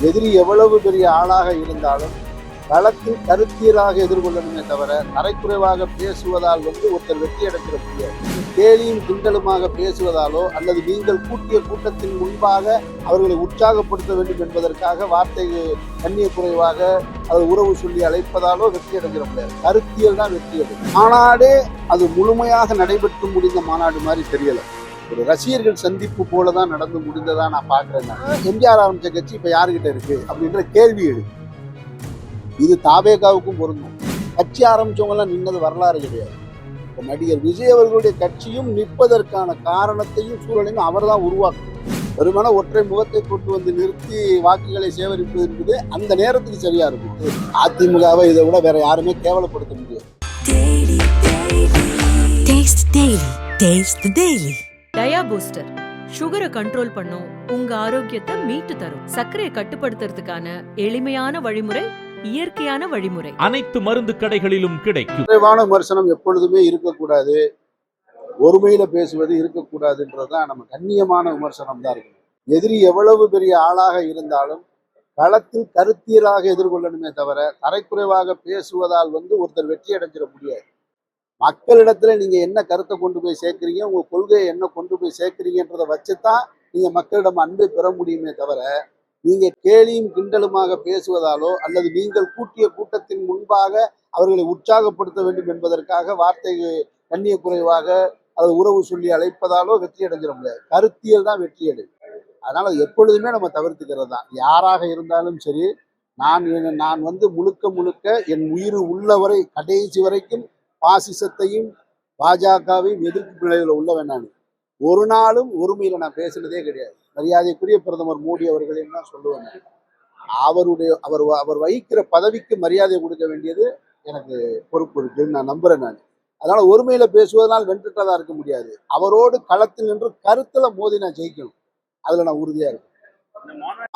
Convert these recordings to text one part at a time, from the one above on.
எதிரி எவ்வளவு பெரிய ஆளாக இருந்தாலும் களத்தில் கருத்தியலாக எதிர்கொள்ளணுமே தவிர தரைக்குறைவாக பேசுவதால் ஒருத்தர் வெற்றி அடைக்கிற முடியாது. கேலியும் கிண்டலுமாக பேசுவதாலோ அல்லது நீங்கள் கூட்டிய கூட்டத்தின் முன்பாக அவர்களை உற்சாகப்படுத்த வேண்டும் என்பதற்காக வார்த்தை கண்ணிய குறைவாக அது உறவு சொல்லி அழைப்பதாலோ வெற்றி அடைஞ்சிட முடியாது. கருத்தியல் தான் வெற்றி அடையும். மாநாடே அது முழுமையாக நடைபெற்று முடிந்த மாநாடு மாதிரி தெரியல. ஒரு ரசிகர்கள் சந்திப்பு போலதான் நடந்து முடிந்ததா நான் பாக்குறேன். எம்ஜிஆர் ஆரம்பிச்ச கட்சி இப்ப யாருகிட்ட இருக்கு அப்படின்ற கேள்வி எழுது. இது தாவேகாவுக்கும் பொருந்தும். கட்சி ஆரம்பிச்சவங்க எல்லாம் நின்னது வரலாறு கிடையாது. நடிகர் விஜய் அவர்களுடைய கட்சியும் நிற்பதற்கான காரணத்தையும் சூழலையும் அவர் தான் உருவாக்கும். வெறுமன ஒற்றை முகத்தை கொண்டு வந்து நிறுத்தி வாக்குகளை சேகரிப்பது என்பது அந்த நேரத்துக்கு சரியா இருக்கும். அதிமுகவை இதை விட வேற யாருமே கேவலப்படுத்த முடியாது. டயா பூஸ்டர் சுகரை கண்ட்ரோல் பண்ணும், உங்க ஆரோக்கியத்தை மீட்டு தரும். சர்க்கரையை கட்டுப்படுத்துறதுக்கான எளிமையான வழிமுறை, இயற்கையான வழிமுறை. அனைத்து மருந்து கடைகளிலும் கிடைக்கும். குறைவான விமர்சனம் எப்பொழுதுமே இருக்கக்கூடாது, ஒருமையில பேசுவது இருக்கக்கூடாதுன்றதுதான் நம்ம கண்ணியமான விமர்சனம் தான் இருக்கு. எதிரி எவ்வளவு பெரிய ஆளாக இருந்தாலும் களத்தில் கருத்தியலாக எதிர்கொள்ளணுமே தவிர தரைக்குறைவாக பேசுவதால் ஒருத்தர் வெற்றி அடைஞ்சிட முடியாது. மக்களிடத்துல நீங்க என்ன கருத்தை கொண்டு போய் சேர்க்கிறீங்க, உங்க கொள்கையை என்ன கொண்டு போய் சேர்க்கிறீங்கன்றதை வச்சுதான் நீங்க மக்களிடம் அன்பை பெற முடியுமே தவிர நீங்க கேலியும் கிண்டலுமாக பேசுவதாலோ அல்லது நீங்கள் கூட்டிய கூட்டத்தின் முன்பாக அவர்களை உற்சாகப்படுத்த வேண்டும் என்பதற்காக வார்த்தை கண்ணிய குறைவாக அது உறவு சொல்லி அழைப்பதாலோ வெற்றி அடைஞ்சிட முடியாது. கருத்தியல் தான் வெற்றி அடையும். அதனால எப்பொழுதுமே நம்ம தவிர்த்துக்கிறது தான். யாராக இருந்தாலும் சரி, நான் முழுக்க என் உயிர் உள்ளவரை கடைசி வரைக்கும் பாசிசத்தையும் பாஜகவையும் எதிர்ப்பு நிலையில் உள்ளவன். நான் ஒரு நாளும் ஒருமையில நான் பேசினதே கிடையாது. மரியாதைக்குரிய பிரதமர் மோடி அவர்களையும் தான் சொல்லுவேன். அவர் வகிக்கிற பதவிக்கு மரியாதை கொடுக்க வேண்டியது எனக்கு பொறுப்பு இருக்குன்னு நான் நம்புறேன். நான் அதனால ஒருமையில பேசுவதனால் வென்றுட்டதா இருக்க முடியாது. அவரோடு களத்தில் நின்று கருத்துல மோதி நான் ஜெயிக்கணும். அதுல நான் உறுதியா இருக்கேன்.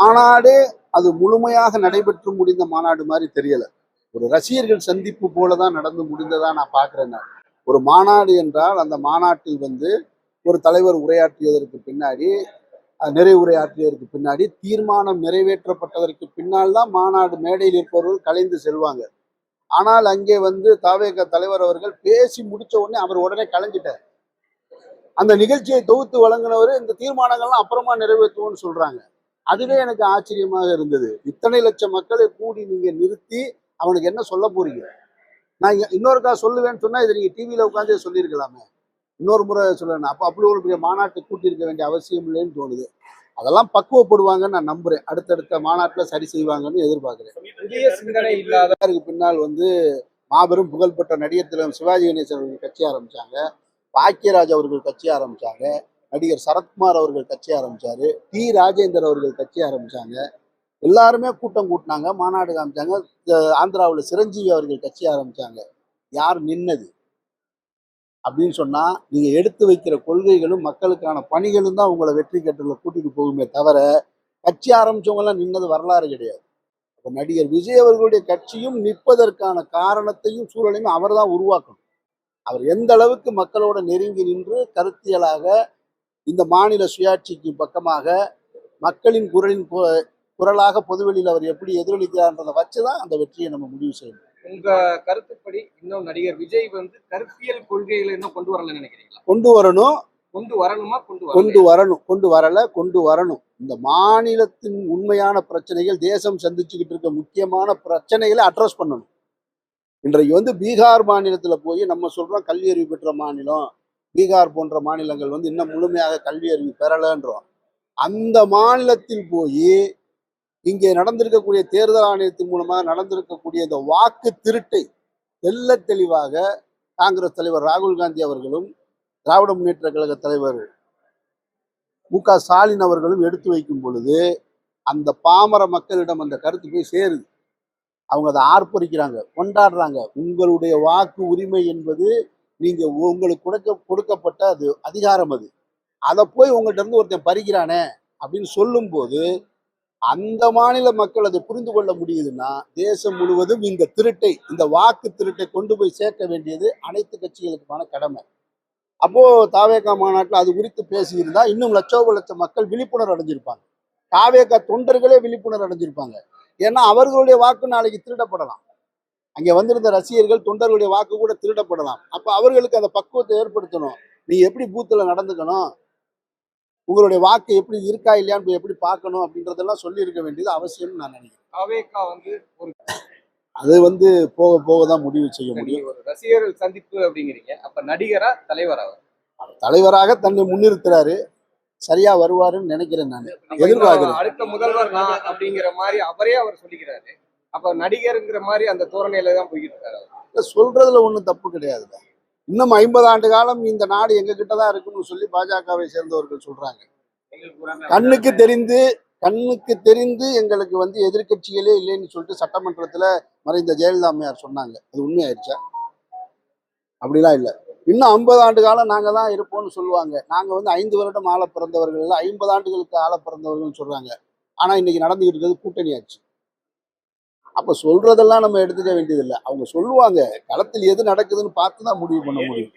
மாநாடே அது முழுமையாக நடைபெற்று முடிந்த மாநாடு மாதிரி தெரியல. ஒரு ரசிகர்கள் சந்திப்பு போலதான் நடந்து முடிந்ததா நான் பாக்குறேன். நான் ஒரு மாநாடு என்றால் அந்த மாநாட்டில் ஒரு தலைவர் உரையாற்றியதற்கு பின்னாடி, நிறைவு உரையாற்றியதற்கு பின்னாடி, தீர்மானம் நிறைவேற்றப்பட்டதற்கு பின்னால் தான் மாநாடு மேடையில் இருப்பவர்கள் கலைந்து செல்வாங்க. ஆனால் அங்கே தாவேக தலைவர் அவர்கள் பேசி முடிச்ச உடனே அவர் உடனே கலைஞ்சிட்டார். அந்த நிகழ்ச்சியை தொகுத்து வழங்கினவர் இந்த தீர்மானங்கள்லாம் அப்புறமா நிறைவேற்றுவோம்னு சொல்றாங்க. அதுவே எனக்கு ஆச்சரியமாக இருந்தது. இத்தனை லட்சம் மக்களை கூடி நீங்க நிறுத்தி அவனுக்கு என்ன சொல்ல போறீங்க? நான் இன்னொருக்கா சொல்லுவேன்னு சொன்னா இதை நீங்க டிவியில உட்காந்து சொல்லியிருக்கலாமே, இன்னொரு முறை சொல்லணும். அப்போ அப்படி ஒரு பெரிய மாநாட்டை கூட்டியிருக்க வேண்டிய அவசியம் இல்லைன்னு தோணுது. அதெல்லாம் பக்குவப்படுவாங்கன்னு நான் நம்புறேன். அடுத்தடுத்த மாநாட்டுல சரி செய்வாங்கன்னு எதிர்பார்க்கிறேன். புதிய சிந்தனை இல்லாத பின்னால் மாபெரும் புகழ்பெற்ற நடிகர் திலகம் சிவாஜி கணேசன் அவர்கள் கட்சி ஆரம்பிச்சாங்க, பாக்கியராஜ் அவர்கள் கட்சி ஆரம்பிச்சாங்க, நடிகர் சரத்குமார் அவர்கள் கட்சி ஆரம்பிச்சாரு, டி ராஜேந்தர் அவர்கள் கட்சி ஆரம்பிச்சாங்க. எல்லாருமே கூட்டம் கூட்டினாங்க, மாநாடு காமிச்சாங்க. ஆந்திராவில் சிரஞ்சீவி அவர்கள் கட்சி ஆரம்பிச்சாங்க. யார் நின்னது அப்படின்னு சொன்னா, நீங்க எடுத்து வைக்கிற கொள்கைகளும் மக்களுக்கான பணிகளும் தான் உங்களை வெற்றி கட்டுல கூட்டிட்டு போகுமே தவிர கட்சி ஆரம்பிச்சவங்க எல்லாம் நின்னது வரலாறு கிடையாது. அப்ப நடிகர் விஜய் அவர்களுடைய கட்சியும் நிற்பதற்கான காரணத்தையும் சூழலையும் அவர் தான் உருவாக்கணும். அவர் எந்த அளவுக்கு மக்களோட நெருங்கி நின்று கருத்தியலாக இந்த மாநில சுயாட்சிக்கு பக்கமாக மக்களின் குரலாக பொதுவெளியில் அவர் எப்படி எதிரொலிக்கிறார்ன்றதை வச்சுதான் அந்த வெற்றியை நம்ம முடிவு செய்யணும். உங்க கருத்துப்படி இன்னும் நடிகர் விஜய் கருத்தியல் கொள்கைகளை இன்னும் கொண்டு வரலன்னு நினைக்கிறீங்களா? கொண்டு வரணும். கொண்டு வரணுமா? கொண்டு வரணும். இந்த மாநிலத்தின் உண்மையான பிரச்சனைகள், தேசம் சந்திச்சுக்கிட்டு இருக்க முக்கியமான பிரச்சனைகளை அட்ரஸ் பண்ணணும். இன்றைக்கு பீகார் மாநிலத்துல போய் நம்ம சொல்றோம் கல்வி அறிவு பெற்ற மாநிலம், பீகார் போன்ற மாநிலங்கள் இன்னும் முழுமையாக கல்வி அறிவு பெறலன்றோம். அந்த மாநிலத்தில் போய் இங்கே நடந்திருக்கக்கூடிய தேர்தல் ஆணையத்தின் மூலமாக நடந்திருக்கக்கூடிய இந்த வாக்கு திருட்டை தெல்ல தெளிவாக காங்கிரஸ் தலைவர் ராகுல் காந்தி அவர்களும் திராவிட முன்னேற்ற கழக தலைவர் மு.க. ஸ்டாலின் அவர்களும் எடுத்து வைக்கும் பொழுது அந்த பாமர மக்களிடம் அந்த கருத்து போய் சேருது. அவங்க அதை ஆர்ப்பரிக்கிறாங்க, கொண்டாடுறாங்க. உங்களுடைய வாக்கு உரிமை என்பது நீங்க உங்களுக்கு கொடுக்கப்பட்ட அது அதிகாரம். அதை போய் உங்கள்கிட்ட இருந்து ஒருத்தன் பறிக்கிறானே அப்படின்னு சொல்லும் போது அந்த மாநில மக்கள் அதை புரிந்து கொள்ள முடியுதுன்னா, தேசம் முழுவதும் இந்த வாக்கு திருட்டை கொண்டு போய் சேர்க்க வேண்டியது அனைத்து கட்சிகளுக்குமான கடமை. அப்போ தாவேகா மாநாட்டில் அது குறித்து பேசியிருந்தா இன்னும் லட்சோப லட்சம் மக்கள் விழிப்புணர்வு அடைஞ்சிருப்பாங்க. தாவேகா தொண்டர்களே விழிப்புணர்வு அடைஞ்சிருப்பாங்க. ஏன்னா அவர்களுடைய வாக்கு நாளைக்கு திருடப்படலாம். அங்கே வந்திருந்த ரசிகர்கள் தொண்டர்களுடைய வாக்கு கூட திருடப்படலாம். அப்ப அவர்களுக்கு அந்த பக்குவத்தை ஏற்படுத்தணும். நீ எப்படி பூத்துல நடந்துக்கணும், உங்களுடைய வாக்கு எப்படி இருக்கா இல்லையான்னு போய் எப்படி பார்க்கணும் அப்படின்றதெல்லாம் சொல்லி இருக்க வேண்டியது அவசியம்னு நான் நினைக்கிறேன். தாவேகா வந்து ஒரு அது போக போக தான் முடிவு செய்ய முடியும். நீங்க ஒரு ரசிகர்கள் சந்திப்பு அப்படிங்கிறீங்க, அப்ப நடிகரா தலைவரா? தலைவராக தன்னை முன்னிறுத்துறாரு, சரியா வருவாருன்னு நினைக்கிறேன். நான் அப்ப எதிர்பார்க்கிறேன். இன்னும் அடுத்த முதல்வர் நான் அப்படிங்கிற மாதிரி அவரே அவர் சொல்லிக்கிறாரு. அப்ப நடிகருங்கிற மாதிரி அந்த தோரணையில தான் போய்கிட்டு இருக்காரு அவர். சொல்றதுல ஒண்ணும் தப்பு கிடையாதுல்ல. இன்னும் 50 ஆண்டு காலம் இந்த நாடு எங்க கிட்டதான் இருக்குன்னு சொல்லி பாஜகவை சேர்ந்தவர்கள் சொல்றாங்க. கண்ணுக்கு தெரிந்து எங்களுக்கு வந்து எதிர்க்கட்சிகளே இல்லைன்னு சொல்லிட்டு சட்டமன்றத்துல மறைந்த ஜெயலலிதா அம்மையார் சொன்னாங்க. அது உண்மையாயிருச்சா? அப்படிலாம் இல்லை. இன்னும் 50 ஆண்டு காலம் நாங்க தான் இருப்போம்னு சொல்லுவாங்க. நாங்க வந்து 5 வருடம் ஆள பிறந்தவர்கள் இல்லை, 50 ஆண்டுகளுக்கு ஆள பிறந்தவர்கள் சொல்றாங்க. ஆனா இன்னைக்கு நடந்துகிட்டு இருக்கிறது கூட்டணி ஆட்சி. அப்ப சொல்றதெல்லாம் நம்ம எடுத்துக்க வேண்டியதில்லை. அவங்க சொல்லுவாங்க, களத்தில் எது நடக்குதுன்னு பார்த்து தான் முடிவு பண்ண முடியும்.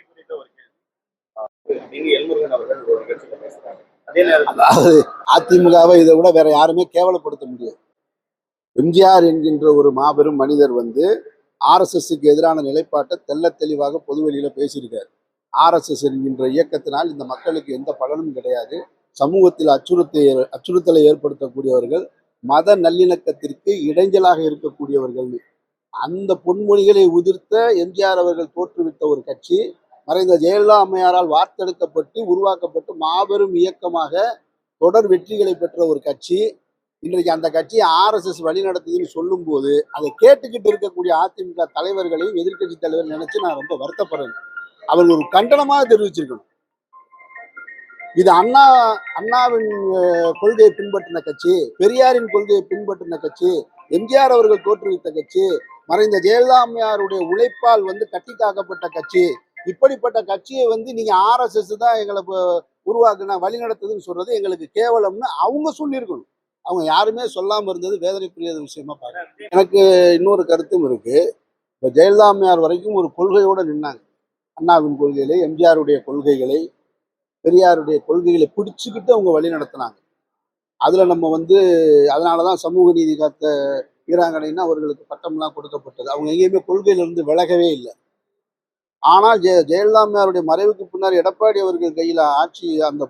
அதாவது அதிமுகவை இதை விட வேற யாருமே கேவலப்படுத்த முடியாது. எம்ஜிஆர் என்கின்ற ஒரு மாபெரும் மனிதர் வந்து ஆர்எஸ்எஸ்க்கு எதிரான நிலைப்பாட்டை தெள்ள தெளிவாக பொதுவெளியில பேசியிருக்காரு. ஆர்எஸ்எஸ் என்கின்ற இயக்கத்தினால் இந்த மக்களுக்கு எந்த பலனும் கிடையாது. சமூகத்தில் அச்சுறுத்தலை ஏற்படுத்தக்கூடியவர்கள், மத நல்லிணக்கத்திற்கு இடைஞ்சலாக இருக்கக்கூடியவர்கள். அந்த பொன்மொழிகளை உதிர்த்த எம்ஜிஆர் அவர்கள் தோற்றுவித்த ஒரு கட்சி மறைந்த ஜெயலலிதா அம்மையாரால் வார்த்தெடுக்கப்பட்டு உருவாக்கப்பட்டு மாபெரும் இயக்கமாக தொடர் வெற்றிகளை பெற்ற ஒரு கட்சி. இன்றைக்கு அந்த கட்சியை ஆர்எஸ்எஸ் வழிநடத்துதுன்னு சொல்லும் போது அதை கேட்டுக்கிட்டு இருக்கக்கூடிய அதிமுக தலைவர்களையும் எதிர்க்கட்சி தலைவர் நினைச்சு நான் ரொம்ப வருத்தப்படுறேன். அவர்கள் ஒரு கண்டனமாக தெரிவிச்சிருக்கணும். இது அண்ணாவின் கொள்கையை பின்பற்றின கட்சி, பெரியாரின் கொள்கையை பின்பற்றின கட்சி, எம்ஜிஆர் அவர்கள் தோற்றுவித்த கட்சி, மறைந்த ஜெயலலிதா அம்மையாருடைய உழைப்பால் வந்து கட்டி காக்கப்பட்ட கட்சி. இப்படிப்பட்ட கட்சியை வந்து நீங்க ஆர்எஸ்எஸ் தான் எங்களை உருவாக்குன வழி நடத்துதுன்னு சொல்றது எங்களுக்கு கேவலம்னு அவங்க சொல்லியிருக்கணும். அவங்க யாருமே சொல்லாம இருந்தது வேதனைக்குரிய விஷயமா பாருங்க. எனக்கு இன்னொரு கருத்தும் இருக்கு. இப்ப ஜெயலலிதா அம்மையார் வரைக்கும் ஒரு கொள்கையோட நின்னாங்க. அண்ணாவின் கொள்கைகளை, எம்ஜிஆருடைய கொள்கைகளை, பெரியாருடைய கொள்கைகளை பிடிச்சுக்கிட்டு அவங்க வழி நடத்தினாங்க. அதுல நம்ம வந்து அதனாலதான் சமூக நீதி காத்த வீராங்கனைன்னா அவர்களுக்கு பட்டம்லாம் கொடுக்கப்பட்டது. அவங்க எங்கேயுமே கொள்கையிலிருந்து விலகவே இல்லை. ஆனால் ஜெயலலிதா அம்மையாருடைய மறைவுக்கு பின்னாடி எடப்பாடி அவர்கள் கையில ஆட்சி அந்த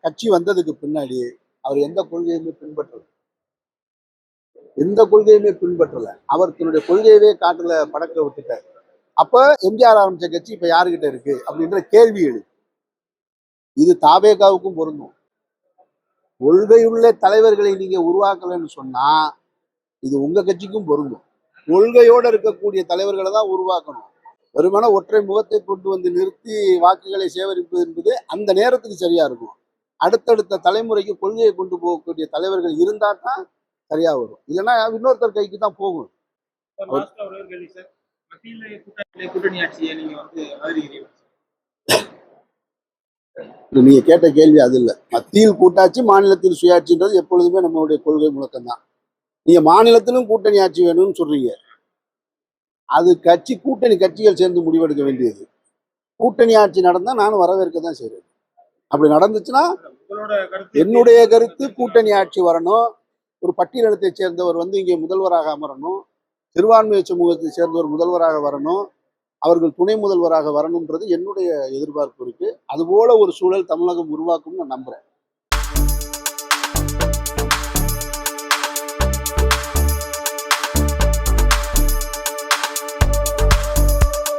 கட்சி வந்ததுக்கு பின்னாடி அவர் எந்த கொள்கையுமே பின்பற்றல. அவர் தன்னுடைய கொள்கையவே காட்டுல படக்க விட்டுட்டார். அப்ப எம்ஜிஆர் ஆரம்பிச்ச கட்சி இப்ப யாருகிட்ட இருக்கு அப்படின்ற கேள்வி எழுது. இது தாவேகாவுக்கும் பொருந்தும். கொள்கையுள்ள தலைவர்களை நீங்க உருவாக்கலன்னு சொன்னா இது உங்க கட்சிக்கும் பொருந்தும். கொள்கையோட இருக்கக்கூடிய தலைவர்களை தான் உருவாக்கணும். வெறுமனே ஒற்றை முகத்தை கொண்டு வந்து நிறுத்தி வாக்குகளை சேகரிப்பது என்பது அந்த நேரத்துக்கு சரியா இருக்கும். அடுத்தடுத்த தலைமுறைக்கு கொள்கையை கொண்டு போகக்கூடிய தலைவர்கள் இருந்தா தான் சரியா வரும். இல்லைன்னா இன்னொருத்தர் கைக்கு தான் போகும். நீங்க கேட்ட கேள்வி அது இல்லை. மத்தியில் கூட்டாட்சி, மாநிலத்தில் சுயாட்சின்றது எப்பொழுதுமே நம்மளுடைய கொள்கை முழக்கம் தான். நீங்க மாநிலத்திலும் கூட்டணி ஆட்சி வேணும்னு சொல்றீங்க. அது கூட்டணி கட்சிகள் சேர்ந்து முடிவெடுக்க வேண்டியது. கூட்டணி ஆட்சி நடந்தா நானும் வரவேற்க தான் செய்றேன். அப்படி நடந்துச்சுன்னா என்னுடைய கருத்து கூட்டணி ஆட்சி வரணும். ஒரு பட்டியலினத்தை சேர்ந்தவர் வந்து இங்கே முதல்வராக அமரணும். சிறுபான்மை சமூகத்தை சேர்ந்தவர் முதல்வராக வரணும். அவர்கள் துணை முதல்வராக வரணும்ன்றது என்னுடைய எதிர்பார்ப்பு இருக்கு. அதுபோல ஒரு சூழல் தமிழகம் உருவாக்கும்னு நான் நம்புறேன்.